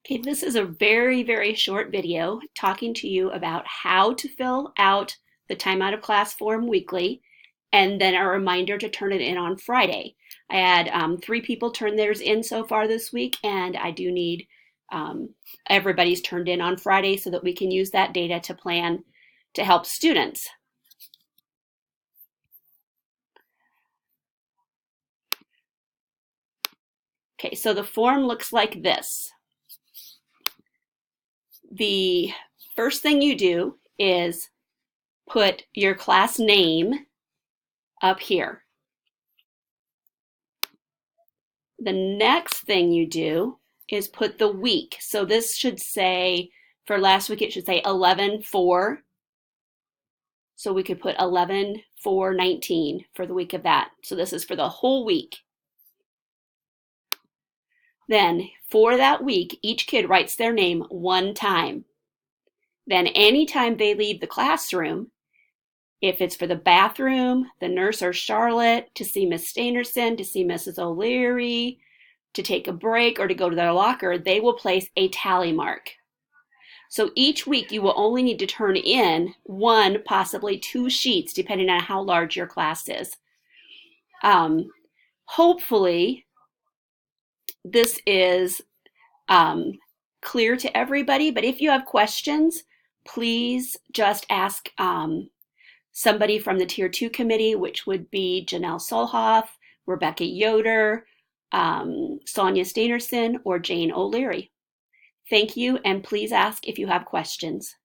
Okay, this is a very, very short video talking to you about how to fill out the time out of class form weekly, and then a reminder to turn it in on Friday. I had 3 people turn theirs in so far this week, and I do need everybody's turned in on Friday so that we can use that data to plan to help students. Okay, so the form looks like this. The first thing you do is put your class name up here. The next thing you do is put the week. So this should say, for last week, it should say 11/4. So we could put 11/4/19 for the week of that. So this is for the whole week. Then for that week, each kid writes their name one time. Then anytime they leave the classroom, if it's for the bathroom, the nurse or Charlotte, to see Miss Steinerson, to see Mrs. O'Leary, to take a break, or to go to their locker, they will place a tally mark. So each week you will only need to turn in 1, possibly 2 sheets, depending on how large your class is. Hopefully this is clear to everybody, but if you have questions, please just ask somebody from the Tier 2 committee, which would be Janelle Solhoff, Rebecca Yoder, Sonia Steinerson, or Jane O'Leary. Thank you, and please ask if you have questions.